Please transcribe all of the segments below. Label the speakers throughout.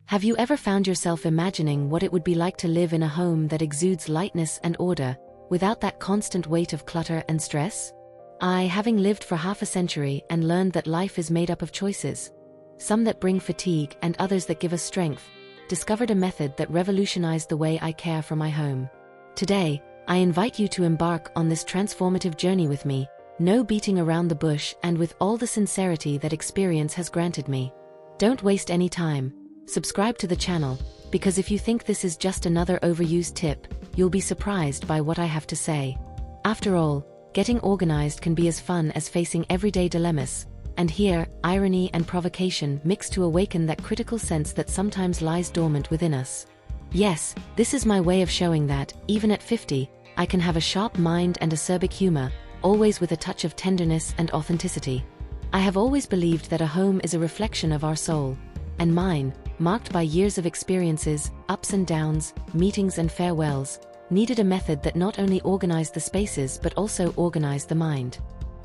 Speaker 1: Have you ever found yourself imagining what it would be like to live in a home that exudes lightness and order, without that constant weight of clutter and stress? I, having lived for half a century and learned that life is made up of choices, some that bring fatigue and others that give us strength, discovered a method that revolutionized the way I care for my home. Today, I invite you to embark on this transformative journey with me, no beating around the bush and with all the sincerity that experience has granted me. Don't waste any time. Subscribe to the channel, because if you think this is just another overused tip, you'll be surprised by what I have to say. After all, getting organized can be as fun as facing everyday dilemmas, and here, irony and provocation mix to awaken that critical sense that sometimes lies dormant within us. Yes, this is my way of showing that, even at 50, I can have a sharp mind and acerbic humor, always with a touch of tenderness and authenticity. I have always believed that a home is a reflection of our soul, and mine, marked by years of experiences, ups and downs, meetings and farewells, needed a method that not only organized the spaces but also organized the mind.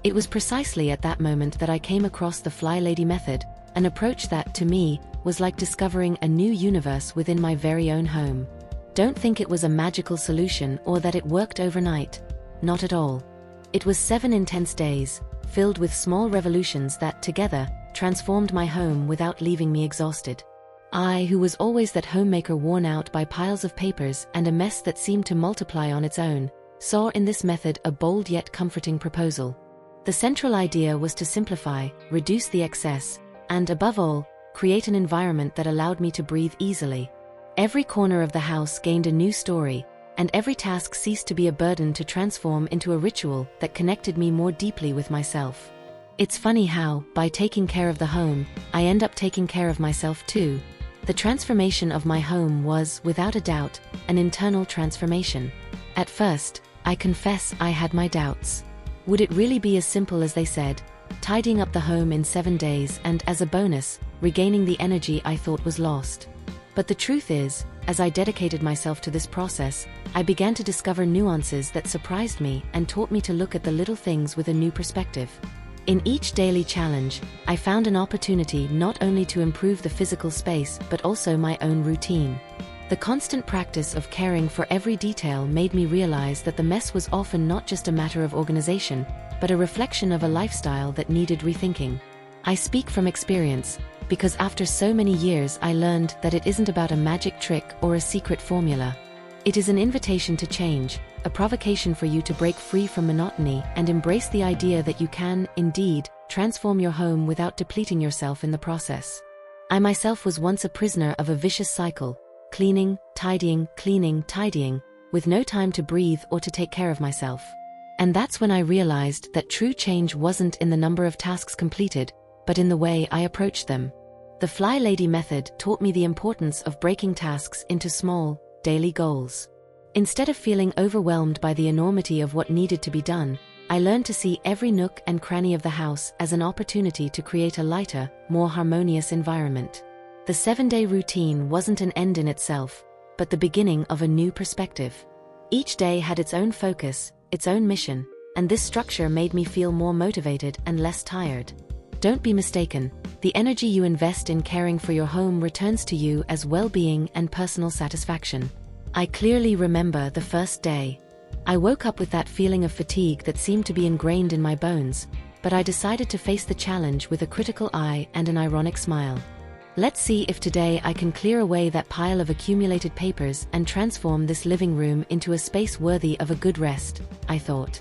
Speaker 1: It was precisely at that moment that I came across the FlyLady method, an approach that, to me, was like discovering a new universe within my very own home. Don't think it was a magical solution or that it worked overnight. Not at all. It was 7 intense days, filled with small revolutions that, together, transformed my home without leaving me exhausted. I, who was always that homemaker worn out by piles of papers and a mess that seemed to multiply on its own, saw in this method a bold yet comforting proposal. The central idea was to simplify, reduce the excess, and, above all, create an environment that allowed me to breathe easily. Every corner of the house gained a new story, and every task ceased to be a burden to transform into a ritual that connected me more deeply with myself. It's funny how, by taking care of the home, I end up taking care of myself too. The transformation of my home was, without a doubt, an internal transformation. At first, I confess I had my doubts. Would it really be as simple as they said, tidying up the home in 7 days and, as a bonus, regaining the energy I thought was lost? But the truth is, as I dedicated myself to this process, I began to discover nuances that surprised me and taught me to look at the little things with a new perspective. In each daily challenge, I found an opportunity not only to improve the physical space but also my own routine. The constant practice of caring for every detail made me realize that the mess was often not just a matter of organization, but a reflection of a lifestyle that needed rethinking. I speak from experience, because after so many years I learned that it isn't about a magic trick or a secret formula. It is an invitation to change, a provocation for you to break free from monotony and embrace the idea that you can, indeed, transform your home without depleting yourself in the process. I myself was once a prisoner of a vicious cycle, cleaning, tidying, with no time to breathe or to take care of myself. And that's when I realized that true change wasn't in the number of tasks completed, but in the way I approached them. The FlyLady method taught me the importance of breaking tasks into small, daily goals. Instead of feeling overwhelmed by the enormity of what needed to be done, I learned to see every nook and cranny of the house as an opportunity to create a lighter, more harmonious environment. The 7-day routine wasn't an end in itself, but the beginning of a new perspective. Each day had its own focus, its own mission, and this structure made me feel more motivated and less tired. Don't be mistaken, the energy you invest in caring for your home returns to you as well-being and personal satisfaction. I clearly remember the first day. I woke up with that feeling of fatigue that seemed to be ingrained in my bones, but I decided to face the challenge with a critical eye and an ironic smile. Let's see if today I can clear away that pile of accumulated papers and transform this living room into a space worthy of a good rest, I thought.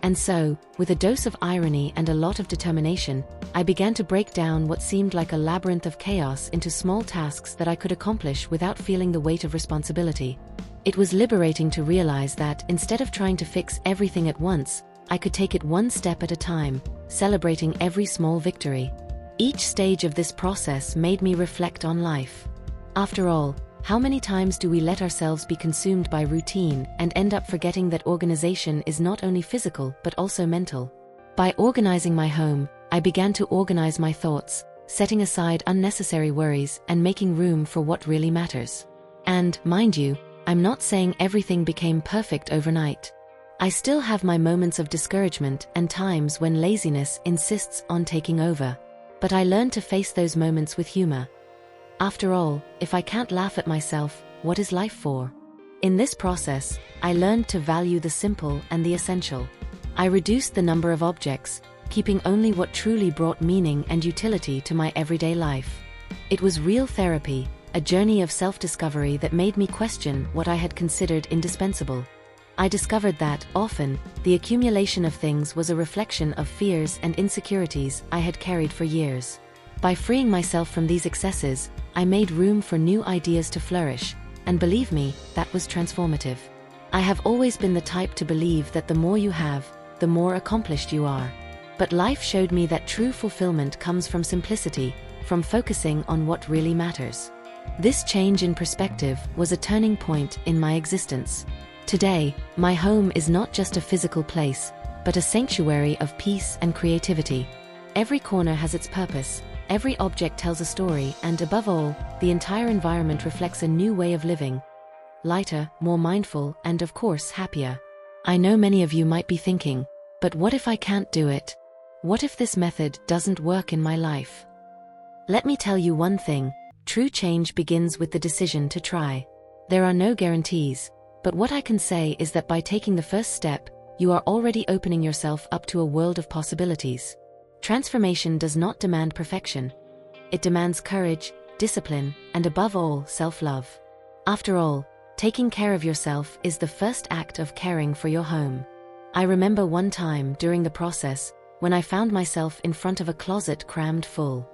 Speaker 1: And so, with a dose of irony and a lot of determination, I began to break down what seemed like a labyrinth of chaos into small tasks that I could accomplish without feeling the weight of responsibility. It was liberating to realize that, instead of trying to fix everything at once, I could take it one step at a time, celebrating every small victory. Each stage of this process made me reflect on life. After all, how many times do we let ourselves be consumed by routine and end up forgetting that organization is not only physical but also mental? By organizing my home, I began to organize my thoughts, setting aside unnecessary worries and making room for what really matters. And, mind you, I'm not saying everything became perfect overnight. I still have my moments of discouragement and times when laziness insists on taking over. But I learned to face those moments with humor. After all, if I can't laugh at myself, what is life for? In this process, I learned to value the simple and the essential. I reduced the number of objects, keeping only what truly brought meaning and utility to my everyday life. It was real therapy, a journey of self-discovery that made me question what I had considered indispensable. I discovered that, often, the accumulation of things was a reflection of fears and insecurities I had carried for years. By freeing myself from these excesses, I made room for new ideas to flourish, and believe me, that was transformative. I have always been the type to believe that the more you have, the more accomplished you are. But life showed me that true fulfillment comes from simplicity, from focusing on what really matters. This change in perspective was a turning point in my existence. Today, my home is not just a physical place, but a sanctuary of peace and creativity. Every corner has its purpose, every object tells a story, and above all, the entire environment reflects a new way of living. Lighter, more mindful, and of course, happier. I know many of you might be thinking, but what if I can't do it? What if this method doesn't work in my life? Let me tell you one thing, true change begins with the decision to try. There are no guarantees, but what I can say is that by taking the first step, you are already opening yourself up to a world of possibilities. Transformation does not demand perfection. It demands courage, discipline, and above all, self-love. After all, taking care of yourself is the first act of caring for your home. I remember one time during the process, when I found myself in front of a closet crammed full.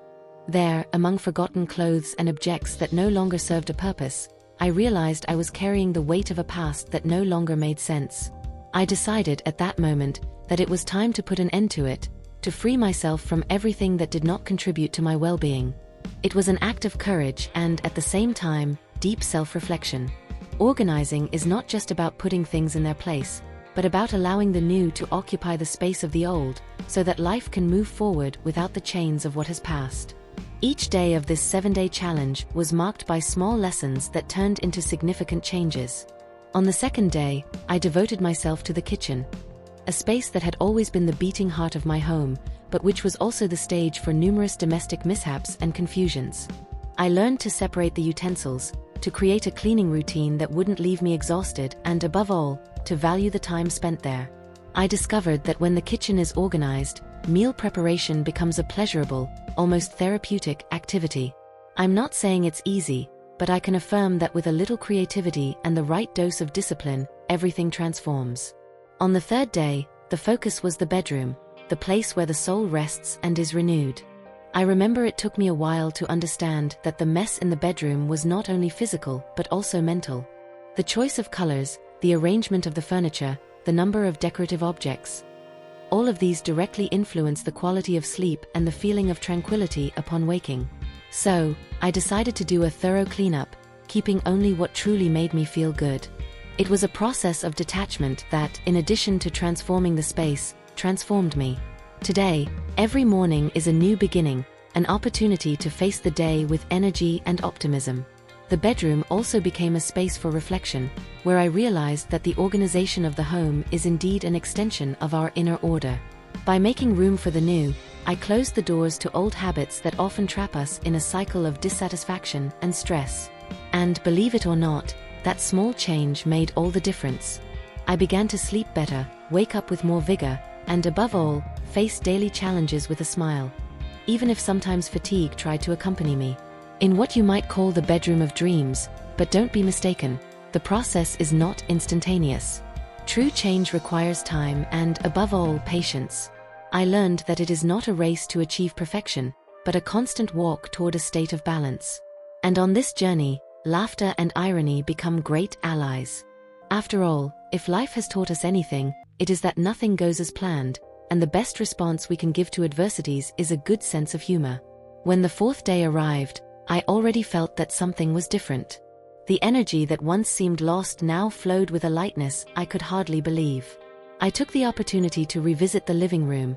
Speaker 1: There, among forgotten clothes and objects that no longer served a purpose, I realized I was carrying the weight of a past that no longer made sense. I decided at that moment that it was time to put an end to it, to free myself from everything that did not contribute to my well-being. It was an act of courage and, at the same time, deep self-reflection. Organizing is not just about putting things in their place, but about allowing the new to occupy the space of the old, so that life can move forward without the chains of what has passed. Each day of this 7-day challenge was marked by small lessons that turned into significant changes. On the second day, I devoted myself to the kitchen, a space that had always been the beating heart of my home, but which was also the stage for numerous domestic mishaps and confusions. I learned to separate the utensils, to create a cleaning routine that wouldn't leave me exhausted, and above all, to value the time spent there. I discovered that when the kitchen is organized, meal preparation becomes a pleasurable, almost therapeutic activity. I'm not saying it's easy, but I can affirm that with a little creativity and the right dose of discipline, everything transforms. On the third day, the focus was the bedroom, the place where the soul rests and is renewed. I remember it took me a while to understand that the mess in the bedroom was not only physical, but also mental. The choice of colors, the arrangement of the furniture, the number of decorative objects. All of these directly influence the quality of sleep and the feeling of tranquility upon waking. So, I decided to do a thorough cleanup, keeping only what truly made me feel good. It was a process of detachment that, in addition to transforming the space, transformed me. Today, every morning is a new beginning, an opportunity to face the day with energy and optimism. The bedroom also became a space for reflection, where I realized that the organization of the home is indeed an extension of our inner order. By making room for the new, I closed the doors to old habits that often trap us in a cycle of dissatisfaction and stress. And, believe it or not, that small change made all the difference. I began to sleep better, wake up with more vigor, and above all, face daily challenges with a smile, even if sometimes fatigue tried to accompany me. In what you might call the bedroom of dreams, but don't be mistaken, the process is not instantaneous. True change requires time and, above all, patience. I learned that it is not a race to achieve perfection, but a constant walk toward a state of balance. And on this journey, laughter and irony become great allies. After all, if life has taught us anything, it is that nothing goes as planned, and the best response we can give to adversities is a good sense of humor. When the fourth day arrived, I already felt that something was different. The energy that once seemed lost now flowed with a lightness I could hardly believe. I took the opportunity to revisit the living room,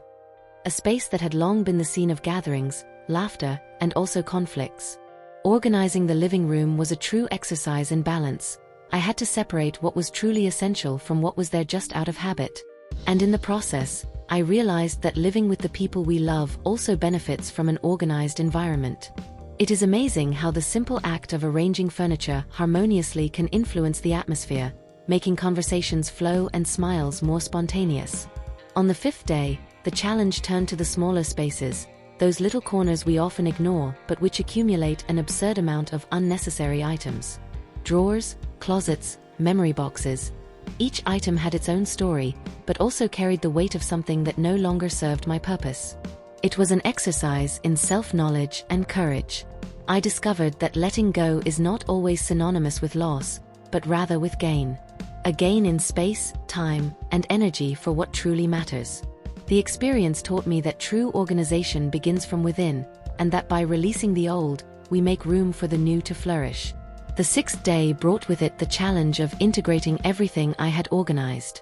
Speaker 1: a space that had long been the scene of gatherings, laughter, and also conflicts. Organizing the living room was a true exercise in balance. I had to separate what was truly essential from what was there just out of habit. And in the process, I realized that living with the people we love also benefits from an organized environment. It is amazing how the simple act of arranging furniture harmoniously can influence the atmosphere, making conversations flow and smiles more spontaneous. On the 5th day, the challenge turned to the smaller spaces, those little corners we often ignore but which accumulate an absurd amount of unnecessary items. Drawers, closets, memory boxes. Each item had its own story, but also carried the weight of something that no longer served my purpose. It was an exercise in self-knowledge and courage. I discovered that letting go is not always synonymous with loss, but rather with gain. A gain in space, time, and energy for what truly matters. The experience taught me that true organization begins from within, and that by releasing the old, we make room for the new to flourish. The 6th day brought with it the challenge of integrating everything I had organized.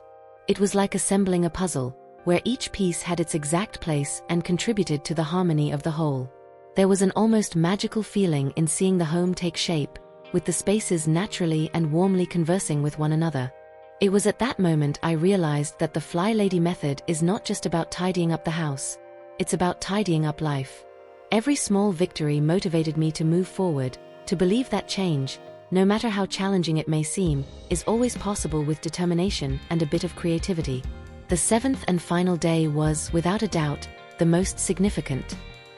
Speaker 1: It was like assembling a puzzle, where each piece had its exact place and contributed to the harmony of the whole. There was an almost magical feeling in seeing the home take shape, with the spaces naturally and warmly conversing with one another. It was at that moment I realized that the FlyLady method is not just about tidying up the house. It's about tidying up life. Every small victory motivated me to move forward, to believe that change, no matter how challenging it may seem, is always possible with determination and a bit of creativity. The 7th and final day was, without a doubt, the most significant.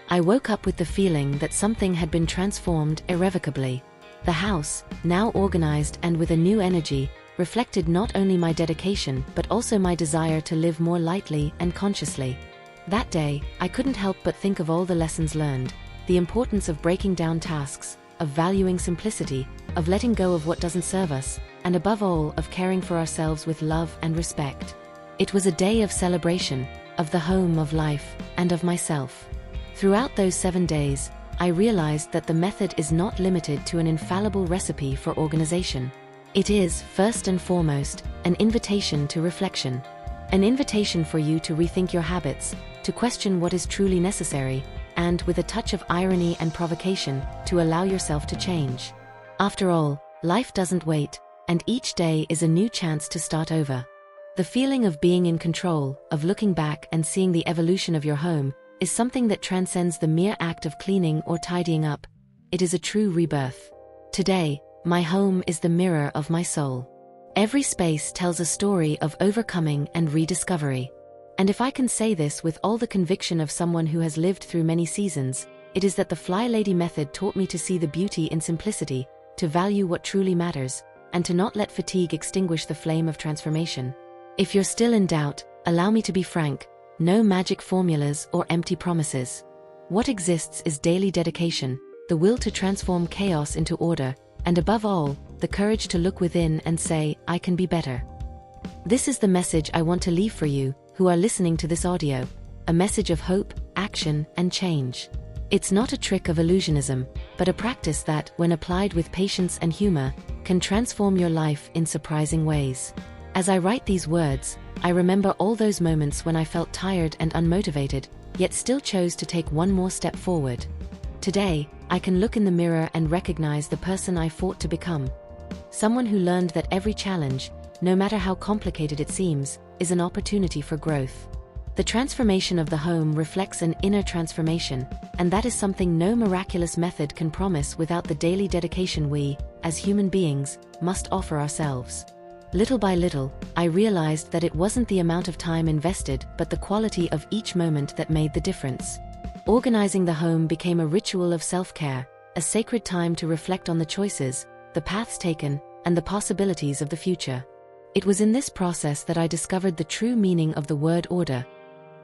Speaker 1: I woke up with the feeling that something had been transformed irrevocably. The house, now organized and with a new energy, reflected not only my dedication but also my desire to live more lightly and consciously. That day, I couldn't help but think of all the lessons learned, the importance of breaking down tasks, of valuing simplicity, of letting go of what doesn't serve us, and above all, of caring for ourselves with love and respect. It was a day of celebration, of the home of life, and of myself. Throughout those 7 days, I realized that the method is not limited to an infallible recipe for organization. It is, first and foremost, an invitation to reflection. An invitation for you to rethink your habits, to question what is truly necessary, and, with a touch of irony and provocation, to allow yourself to change. After all, life doesn't wait, and each day is a new chance to start over. The feeling of being in control, of looking back and seeing the evolution of your home, is something that transcends the mere act of cleaning or tidying up. It is a true rebirth. Today, my home is the mirror of my soul. Every space tells a story of overcoming and rediscovery. And if I can say this with all the conviction of someone who has lived through many seasons, it is that the FlyLady method taught me to see the beauty in simplicity, to value what truly matters, and to not let fatigue extinguish the flame of transformation. If you're still in doubt, allow me to be frank: no magic formulas or empty promises. What exists is daily dedication, the will to transform chaos into order, and above all, the courage to look within and say, I can be better. This is the message I want to leave for you, who are listening to this audio, a message of hope, action, and change. It's not a trick of illusionism, but a practice that, when applied with patience and humor, can transform your life in surprising ways. As I write these words, I remember all those moments when I felt tired and unmotivated, yet still chose to take one more step forward. Today, I can look in the mirror and recognize the person I fought to become. Someone who learned that every challenge, no matter how complicated it seems, is an opportunity for growth. The transformation of the home reflects an inner transformation, and that is something no miraculous method can promise without the daily dedication we, as human beings, must offer ourselves. Little by little, I realized that it wasn't the amount of time invested but the quality of each moment that made the difference. Organizing the home became a ritual of self-care, a sacred time to reflect on the choices, the paths taken, and the possibilities of the future. It was in this process that I discovered the true meaning of the word order.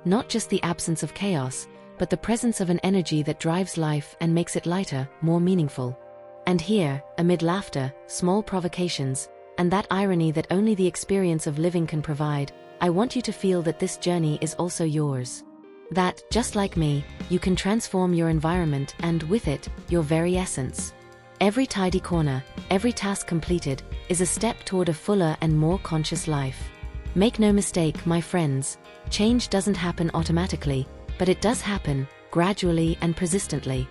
Speaker 1: Not just the absence of chaos, but the presence of an energy that drives life and makes it lighter, more meaningful. And here, amid laughter, small provocations, and that irony that only the experience of living can provide, I want you to feel that this journey is also yours. That, just like me, you can transform your environment and, with it, your very essence. Every tidy corner, every task completed, is a step toward a fuller and more conscious life. Make no mistake, my friends, change doesn't happen automatically, but it does happen, gradually and persistently.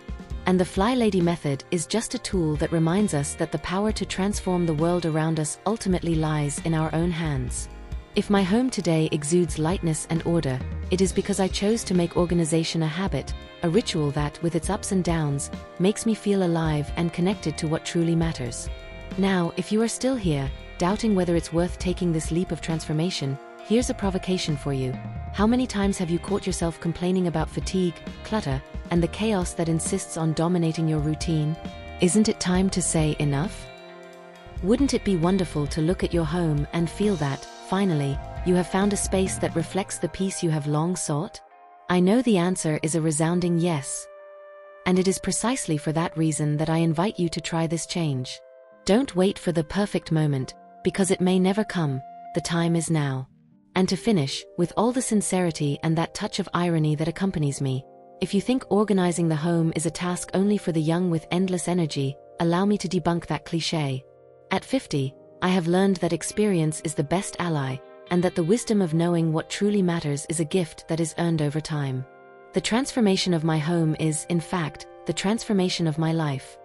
Speaker 1: And the FlyLady method is just a tool that reminds us that the power to transform the world around us ultimately lies in our own hands. If my home today exudes lightness and order, it is because I chose to make organization a habit, a ritual that, with its ups and downs, makes me feel alive and connected to what truly matters. Now, if you are still here, doubting whether it's worth taking this leap of transformation, here's a provocation for you. How many times have you caught yourself complaining about fatigue, clutter, and the chaos that insists on dominating your routine? Isn't it time to say enough? Wouldn't it be wonderful to look at your home and feel that, finally, you have found a space that reflects the peace you have long sought? I know the answer is a resounding yes. And it is precisely for that reason that I invite you to try this change. Don't wait for the perfect moment, because it may never come. The time is now. And to finish, with all the sincerity and that touch of irony that accompanies me, if you think organizing the home is a task only for the young with endless energy, allow me to debunk that cliché. At 50, I have learned that experience is the best ally, and that the wisdom of knowing what truly matters is a gift that is earned over time. The transformation of my home is, in fact, the transformation of my life.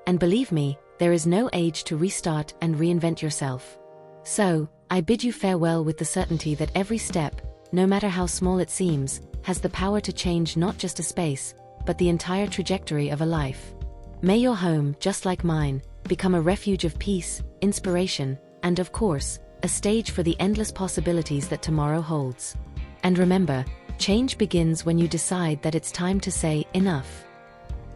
Speaker 1: And believe me, there is no age to restart and reinvent yourself. So, I bid you farewell with the certainty that every step, no matter how small it seems, has the power to change not just a space, but the entire trajectory of a life. May your home, just like mine, become a refuge of peace, inspiration, and of course, a stage for the endless possibilities that tomorrow holds. And remember, change begins when you decide that it's time to say enough.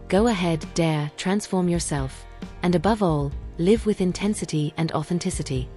Speaker 1: Go ahead, dare, transform yourself, and above all, live with intensity and authenticity.